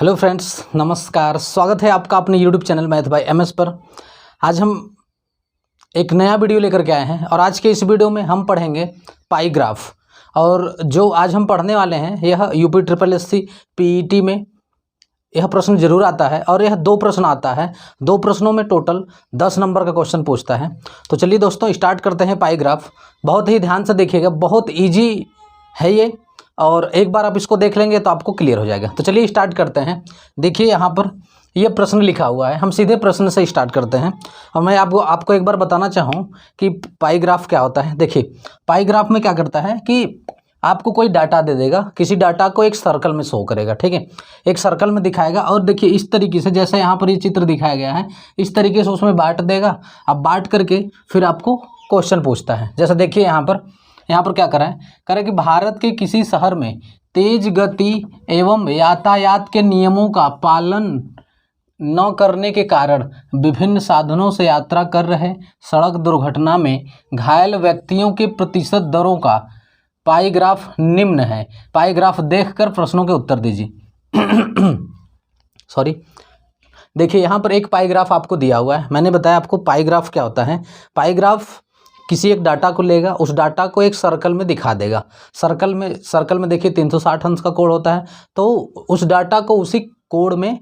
Hello friends, नमस्कार। स्वागत है आपका अपने YouTube channel math bye MS पर। आज हम एक नया वीडियो लेकर के आए हैं और आज के इस वीडियो में हम पढ़ेंगे पाई ग्राफ। और जो आज हम पढ़ने वाले हैं यह यूपी ट्रिपल एससी पीईटी में यह प्रश्न जरूर आता है और यह 2 प्रश्न आता है। 2 प्रश्नों में टोटल 10 नंबर का क्वेश्चन पूछता है। तो चलिए दोस्तों स्टार्ट करते हैं पाई ग्राफ। बहुत ही ध्यान से देखिएगा, बहुत ईजी है ये और एक बार आप इसको देख लेंगे तो आपको क्लियर हो जाएगा। तो चलिए स्टार्ट करते हैं। देखिए यहाँ पर ये प्रश्न लिखा हुआ है, हम सीधे प्रश्न से स्टार्ट करते हैं। और मैं आपको एक बार बताना चाहूँ कि पाई ग्राफ क्या होता है। देखिए पाई ग्राफ में क्या करता है कि आपको कोई डाटा दे देगा, किसी डाटा को एक सर्कल में शो करेगा, ठीक है, एक सर्कल में दिखाएगा। और देखिए इस तरीके से, जैसे यहाँ पर ये चित्र दिखाया गया है, इस तरीके से उसमें बांट देगा। अब बांट करके फिर आपको क्वेश्चन पूछता है। जैसे देखिए यहाँ पर क्या करें कि भारत के किसी शहर में तेज गति एवं यातायात के नियमों का पालन न करने के कारण विभिन्न साधनों से यात्रा कर रहे सड़क दुर्घटना में घायल व्यक्तियों के प्रतिशत दरों का पाई ग्राफ निम्न है। पाई ग्राफ देखकर प्रश्नों के उत्तर दीजिए। सॉरी, देखिए यहाँ पर एक पाई ग्राफ आपको दिया हुआ है। मैंने बताया आपको पाई ग्राफ क्या होता है। पाई ग्राफ किसी एक डाटा को लेगा, उस डाटा को एक सर्कल में दिखा देगा। सर्कल में देखिए 360 अंश का कोण होता है, तो उस डाटा को उसी कोण में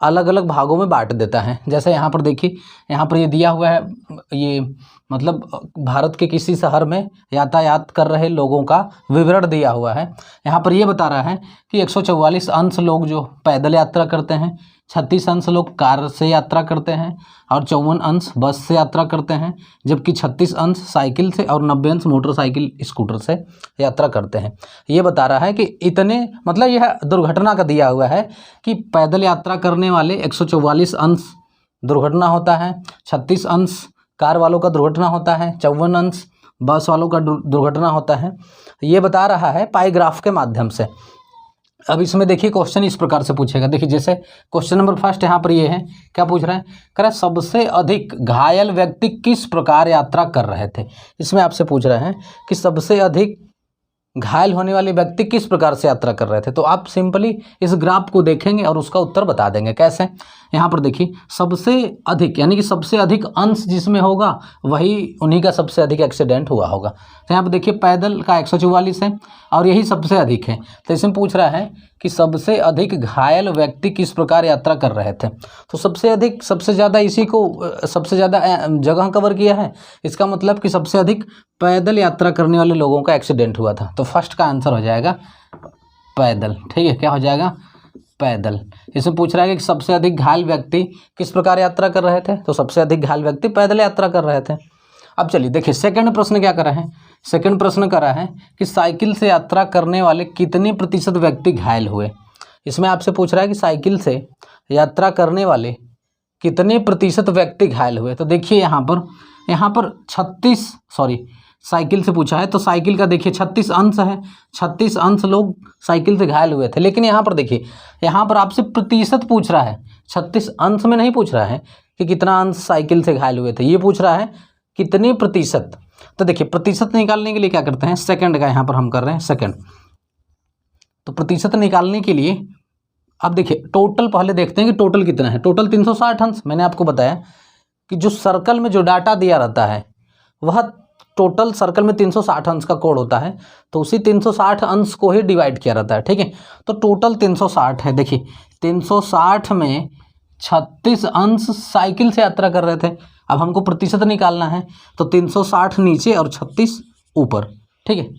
अलग अलग भागों में बांट देता है। जैसे यहाँ पर देखिए, यहाँ पर ये दिया हुआ है, ये मतलब भारत के किसी शहर में यातायात कर रहे लोगों का विवरण दिया हुआ है। यहाँ पर ये बता रहा है कि 144 अंश लोग जो पैदल यात्रा करते हैं, 36 अंश लोग कार से यात्रा करते हैं और 54 अंश बस से यात्रा करते हैं, जबकि 36 अंश साइकिल से और 90 अंश मोटरसाइकिल स्कूटर से यात्रा करते हैं। ये बता रहा है कि इतने, मतलब यह दुर्घटना का दिया हुआ है कि पैदल यात्रा करने वाले 144 अंश दुर्घटना होता है, 36 अंश कार वालों का दुर्घटना होता है, 54 अंश बस वालों का दुर्घटना होता है। ये बता रहा है पाई ग्राफ के माध्यम से। अब इसमें देखिए क्वेश्चन इस प्रकार से पूछेगा। देखिए जैसे क्वेश्चन नंबर फर्स्ट यहाँ पर ये है, क्या पूछ रहा है, कह रहा है सबसे अधिक घायल व्यक्ति किस प्रकार यात्रा कर रहे थे। इसमें आपसे पूछ रहे हैं कि सबसे अधिक घायल होने वाले व्यक्ति किस प्रकार से यात्रा कर रहे थे। तो आप सिंपली इस ग्राफ को देखेंगे और उसका उत्तर बता देंगे। कैसे, यहाँ पर देखिए सबसे अधिक यानी कि सबसे अधिक अंश जिसमें होगा वही उन्हीं का सबसे अधिक एक्सीडेंट हुआ होगा। तो यहाँ पर देखिए पैदल का 144 है और यही सबसे अधिक है। तो इसमें पूछ रहा है कि सबसे अधिक घायल व्यक्ति किस प्रकार यात्रा कर रहे थे। तो सबसे ज़्यादा इसी को सबसे ज़्यादा जगह कवर किया है। इसका मतलब कि सबसे अधिक पैदल यात्रा करने वाले लोगों का एक्सीडेंट हुआ था। तो फर्स्ट का आंसर हो जाएगा पैदल, ठीक है, क्या हो जाएगा, पैदल। इसमें पूछ रहा है कि सबसे अधिक घायल व्यक्ति किस प्रकार यात्रा कर रहे थे। तो सबसे अधिक घायल व्यक्ति पैदल यात्रा कर रहे थे। अब चलिए देखिए सेकंड प्रश्न क्या कर रहे हैं। सेकंड प्रश्न कर रहा है कि साइकिल से यात्रा करने वाले कितने प्रतिशत व्यक्ति घायल हुए। इसमें आपसे पूछ रहा है कि साइकिल से यात्रा करने वाले कितने प्रतिशत व्यक्ति घायल हुए। तो देखिए यहाँ पर 36, सॉरी साइकिल से पूछा है तो साइकिल का देखिए 36 अंश है, 36 अंश लोग साइकिल से घायल हुए थे। लेकिन यहाँ पर देखिए, यहाँ पर आपसे प्रतिशत पूछ रहा है, 36 अंश में नहीं पूछ रहा है कि कितना अंश साइकिल से घायल हुए थे, ये पूछ रहा है कितने प्रतिशत। तो देखिए प्रतिशत निकालने के लिए क्या करते हैं, सेकंड का यहाँ पर हम कर रहे हैं सेकंड। तो प्रतिशत निकालने के लिए अब देखिए टोटल पहले देखते हैं कि टोटल कितना है। टोटल 360 अंश। मैंने आपको बताया कि जो सर्कल में जो डाटा दिया रहता है वह टोटल सर्कल में 360 अंश का कोण होता है, तो उसी 360 अंश को ही डिवाइड किया रहता है, ठीक है। तो टोटल 360 है। देखिए 360 में 36 अंश साइकिल से यात्रा कर रहे थे। अब हमको प्रतिशत निकालना है तो 360 नीचे और 36 ऊपर, ठीक है।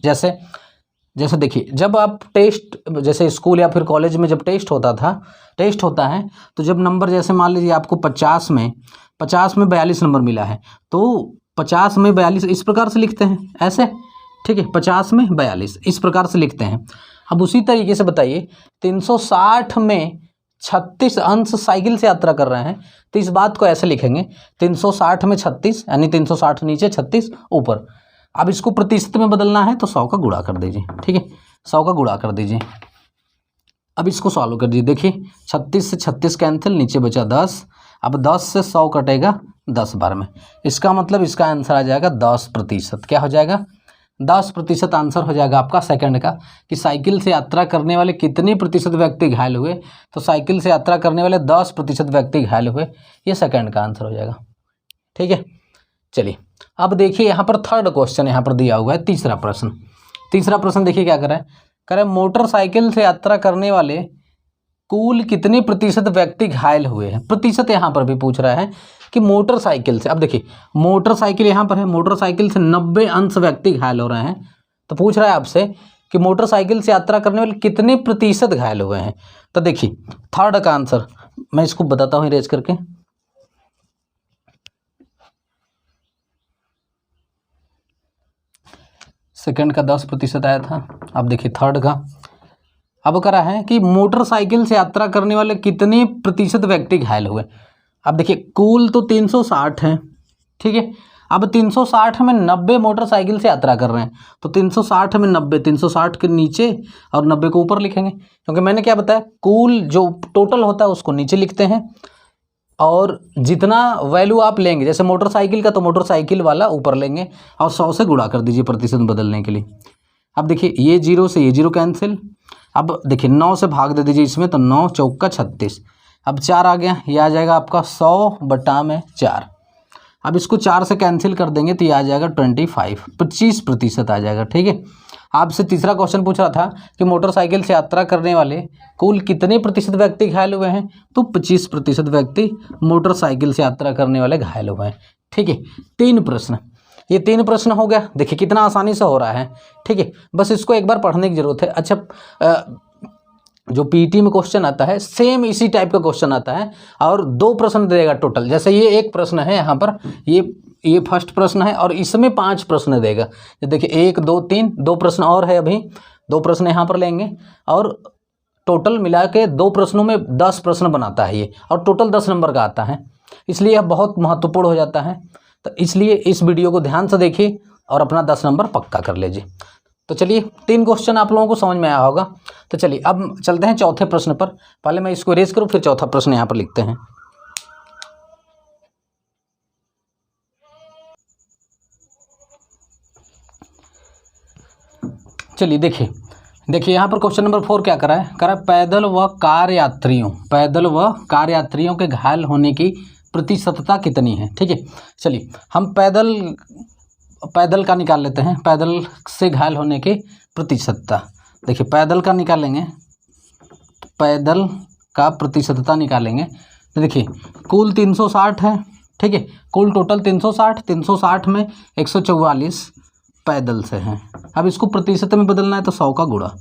जैसे देखिए जब आप टेस्ट, जैसे स्कूल या फिर कॉलेज में जब टेस्ट होता है तो जब नंबर, जैसे मान लीजिए आपको 50 में 42 नंबर मिला है, तो 50 में 42 इस प्रकार से लिखते हैं, ऐसे, ठीक है, 50 में 42 इस प्रकार से लिखते हैं। अब उसी तरीके से बताइए 360 में 36 अंश साइकिल से यात्रा कर रहे हैं, तो इस बात को ऐसे लिखेंगे 360 में 36 यानी 360 नीचे 36 ऊपर। अब इसको प्रतिशत में बदलना है तो 100 का गुणा कर दीजिए, ठीक है, 100 का गुणा कर दीजिए। अब इसको सॉल्व कर दीजिए। देखिए 36 से 36 कैंसिल, नीचे बचा 10। अब 10 से 100 कटेगा 10 बार में, इसका मतलब इसका आंसर आ जाएगा 10%। क्या हो जाएगा, 10% आंसर हो जाएगा आपका सेकंड का, कि साइकिल से यात्रा करने वाले कितने प्रतिशत व्यक्ति घायल हुए, तो साइकिल से यात्रा करने वाले 10% व्यक्ति घायल हुए, ये सेकंड का आंसर हो जाएगा। ठीक है, चलिए अब देखिए यहाँ पर थर्ड क्वेश्चन यहाँ पर दिया हुआ है, तीसरा प्रश्न देखिए क्या कर रहा है, मोटरसाइकिल से यात्रा करने वाले कुल कितने प्रतिशत व्यक्ति घायल हुए हैं। प्रतिशत यहाँ पर भी पूछ रहा है कि मोटरसाइकिल से, अब देखिए मोटरसाइकिल यहाँ पर है, मोटरसाइकिल से 90 अंश व्यक्ति घायल हो रहे हैं, तो पूछ रहा है आपसे कि मोटरसाइकिल से यात्रा करने वाले कितने प्रतिशत घायल हुए हैं। तो देखिए थर्ड का आंसर मैं इसको बताता हूँ इरेज करके, सेकंड का 10% आया था, अब देखिए थर्ड का अब करा है कि मोटरसाइकिल से यात्रा करने वाले कितने प्रतिशत व्यक्ति घायल हुए। अब देखिए कुल तो 360 हैं, ठीक है, अब 360 में 90 मोटरसाइकिल से यात्रा कर रहे हैं, तो 360 में 90, 360 के नीचे और 90 को ऊपर लिखेंगे, क्योंकि मैंने क्या बताया कुल जो टोटल होता है उसको नीचे लिखते हैं, और जितना वैल्यू आप लेंगे, जैसे मोटरसाइकिल का तो मोटरसाइकिल वाला ऊपर लेंगे और 100 से गुणा कर दीजिए प्रतिशत बदलने के लिए। अब देखिए ये 0 से ये 0 कैंसिल, अब देखिए 9 से भाग दे दीजिए इसमें, तो 9 चौका 36, अब 4 आ गया, ये आ जाएगा आपका 100/4। अब इसको 4 से कैंसिल कर देंगे तो ये आ जाएगा 25% आ जाएगा। ठीक है, आपसे तीसरा क्वेश्चन पूछ रहा था कि मोटरसाइकिल से यात्रा करने वाले कुल कितने प्रतिशत व्यक्ति घायल हुए हैं, तो 25% व्यक्ति मोटरसाइकिल से यात्रा करने वाले घायल हुए हैं। ठीक है, 3 प्रश्न, ये 3 प्रश्न हो गया, देखिए कितना आसानी से हो रहा है। ठीक है, बस इसको एक बार पढ़ने की जरूरत है। अच्छा जो पीटी में क्वेश्चन आता है सेम इसी टाइप का क्वेश्चन आता है, और 2 प्रश्न देगा टोटल, जैसे ये एक प्रश्न है यहाँ पर, ये फर्स्ट प्रश्न है और इसमें 5 प्रश्न देगा। देखिए 1 2 3 2 प्रश्न और है, अभी 2 प्रश्न यहाँ पर लेंगे, और टोटल मिला के 2 प्रश्नों में 10 प्रश्न बनाता है ये, और टोटल 10 नंबर का आता है, इसलिए यह बहुत महत्वपूर्ण हो जाता है। तो इसलिए इस वीडियो को ध्यान से देखिए और अपना 10 नंबर पक्का कर लीजिए। तो चलिए 3 क्वेश्चन आप लोगों को समझ में आया होगा। तो चलिए अब चलते हैं चौथे प्रश्न पर, पहले मैं इसको इरेज करूँ फिर चौथा प्रश्न यहाँ पर लिखते हैं। चलिए देखिए यहाँ पर क्वेश्चन नंबर 4 क्या करा है, पैदल व कार यात्रियों के घायल होने की प्रतिशतता कितनी है। ठीक है, चलिए हम पैदल का निकाल लेते हैं, पैदल से घायल होने की प्रतिशतता। देखिए पैदल का निकालेंगे, पैदल का प्रतिशतता निकालेंगे, तो देखिए कुल 360 है। ठीक है, कुल टोटल 360 में 144 पैदल से हैं। अब इसको प्रतिशत में बदलना है तो 100 का गुणा।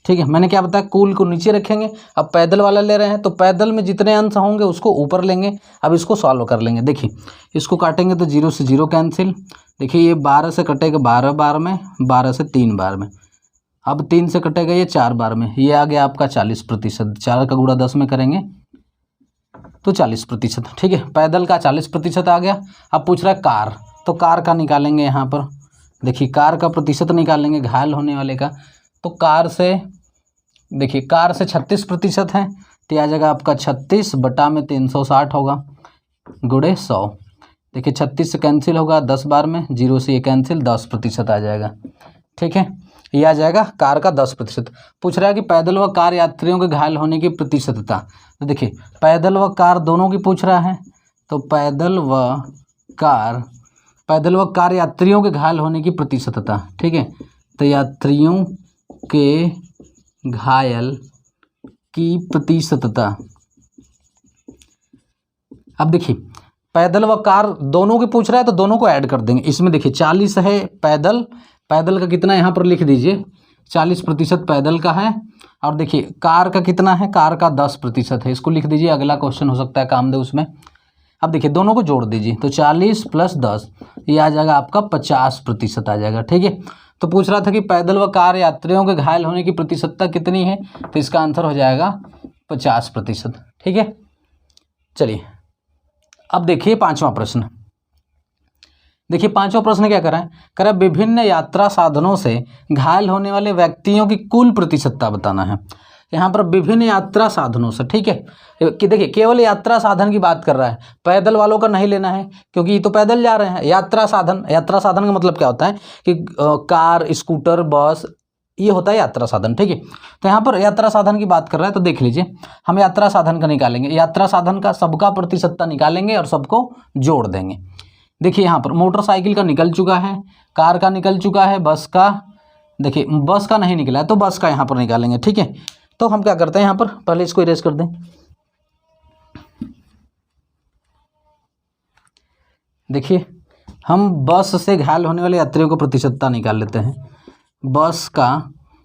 ठीक है, मैंने क्या बताया कुल को नीचे रखेंगे, अब पैदल वाला ले रहे हैं तो पैदल में जितने अंश होंगे उसको ऊपर लेंगे। अब इसको सॉल्व कर लेंगे, देखिए इसको काटेंगे तो 0 से 0 कैंसिल, देखिए ये 12 से कटेगा 12 बार में, 12 से 3 बार में, अब 3 से कटेगा ये 4 बार में, ये आ गया आपका 40%। 4 का गुणा 10 में करेंगे तो 40%। ठीक है, पैदल का 40% आ गया। अब पूछ रहा है कार, तो कार का निकालेंगे यहाँ पर, देखिए कार का प्रतिशत निकालेंगे घायल होने वाले का, तो कार से देखिए कार से 36% है, तो आ जाएगा आपका 36 बटा में 360 होगा गुणे 100। देखिए 36 से कैंसिल होगा 10 बार में, 0 से ये कैंसिल, 10% आ जाएगा। ठीक है, ये आ जाएगा कार का 10%। पूछ रहा है कि पैदल व कार यात्रियों के घायल होने की प्रतिशतता, तो देखिए पैदल व कार दोनों की पूछ रहा है, तो पैदल व कार यात्रियों के घायल होने की प्रतिशतता। ठीक है, तो यात्रियों के घायल की प्रतिशतता, अब देखिए पैदल व कार दोनों की पूछ रहा है तो दोनों को ऐड कर देंगे। इसमें देखिए 40 है पैदल का कितना यहाँ पर लिख दीजिए, 40% पैदल का है, और देखिए कार का कितना है, कार का 10% है, इसको लिख दीजिए, अगला क्वेश्चन हो सकता है काम दे उसमें। अब देखिए दोनों को जोड़ दीजिए, तो 40 + 10 ये आ जाएगा आपका 50% आ जाएगा। ठीक है, तो पूछ रहा था कि पैदल व कार यात्रियों के घायल होने की प्रतिशतता कितनी है, तो इसका आंसर हो जाएगा 50%। ठीक है, चलिए अब देखिए 5वां प्रश्न। देखिए 5वां प्रश्न क्या करा है, विभिन्न यात्रा साधनों से घायल होने वाले व्यक्तियों की कुल प्रतिशतता बताना है। यहाँ पर विभिन्न यात्रा साधनों से, ठीक है, कि देखिए केवल यात्रा साधन की बात कर रहा है, पैदल वालों का नहीं लेना है क्योंकि ये तो पैदल जा रहे हैं। यात्रा साधन, यात्रा साधन का मतलब क्या होता है कि कार, स्कूटर, बस, ये होता है यात्रा साधन, ठीक है। तो यहाँ पर यात्रा साधन की बात कर रहा है, तो देख लीजिए हम यात्रा साधन का निकालेंगे, यात्रा साधन का सबका प्रतिशतता निकालेंगे और सबको जोड़ देंगे। देखिए यहाँ पर मोटरसाइकिल का निकल चुका है, कार का निकल चुका है, बस का, देखिए बस का नहीं निकला है तो बस का यहाँ पर निकालेंगे, ठीक है। तो हम क्या करते हैं यहाँ पर पहले इसको इरेज कर दें। देखिए हम बस से घायल होने वाले यात्रियों को प्रतिशतता निकाल लेते हैं। बस का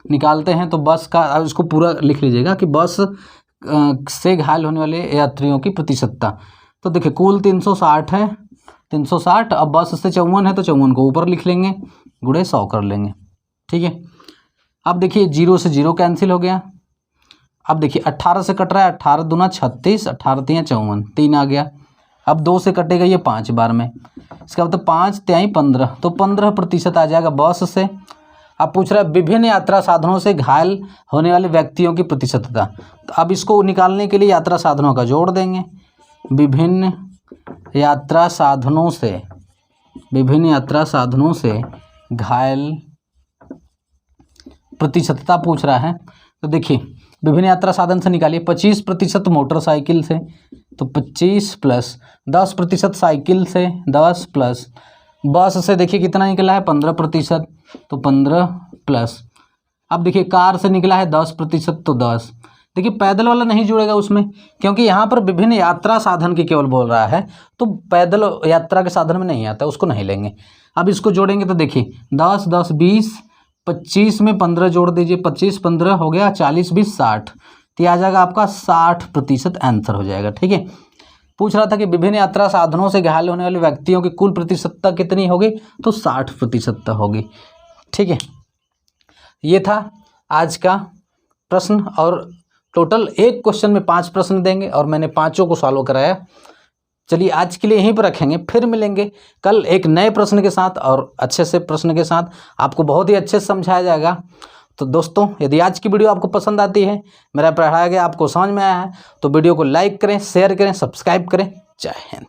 निकालते हैं तो बस का, अब इसको पूरा लिख लीजिएगा कि बस से घायल होने वाले यात्रियों की प्रतिशतता। तो देखिए कुल 360 है, 360, अब बस से 54 है तो 54 को ऊपर लिख लेंगे, गुणे 100 कर लेंगे, ठीक है। अब देखिए 0 से 0 कैंसिल हो गया। अब देखिए 18 से कट रहा है, 18 दूना 36, 18 तियां 54, 3 आ गया। अब 2 से कटेगा ये 5 बार में, इसका मतलब 5 तिहाई 15, तो 15% आ जाएगा बस से। अब पूछ रहा है विभिन्न यात्रा साधनों से घायल होने वाले व्यक्तियों की प्रतिशतता। तो अब इसको निकालने के लिए यात्रा साधनों का जोड़ देंगे। विभिन्न यात्रा साधनों से, विभिन्न यात्रा साधनों से घायल प्रतिशतता पूछ रहा है। तो देखिए विभिन्न यात्रा साधन से निकालिए, 25% मोटरसाइकिल से, तो 25 प्लस 10% साइकिल से, 10 प्लस बस से देखिए कितना निकला है 15%, तो 15 प्लस, अब देखिए कार से निकला है 10%, तो 10। देखिए पैदल वाला नहीं जुड़ेगा उसमें क्योंकि यहाँ पर विभिन्न यात्रा साधन की केवल बोल रहा है, तो पैदल यात्रा के साधन में नहीं आता, उसको नहीं लेंगे। अब इसको जोड़ेंगे तो देखिए 10 10 20, 25 में 15 जोड़ दीजिए, 25 15 हो गया, 40 20 60, तो आ जाएगा आपका 60% आंसर हो जाएगा, ठीक है। पूछ रहा था कि विभिन्न यात्रा साधनों से घायल होने वाले व्यक्तियों की कुल प्रतिशतता कितनी होगी, तो 60% होगी, ठीक है। ये था आज का प्रश्न और टोटल एक क्वेश्चन में 5 प्रश्न देंगे और मैंने पांचों को सॉल्व कराया। चलिए आज के लिए यहीं पर रखेंगे, फिर मिलेंगे कल एक नए प्रश्न के साथ और अच्छे से प्रश्न के साथ, आपको बहुत ही अच्छे से समझाया जाएगा। तो दोस्तों यदि आज की वीडियो आपको पसंद आती है, मेरा पढ़ाया गया आपको समझ में आया है, तो वीडियो को लाइक करें, शेयर करें, सब्सक्राइब करें। जय हिंद।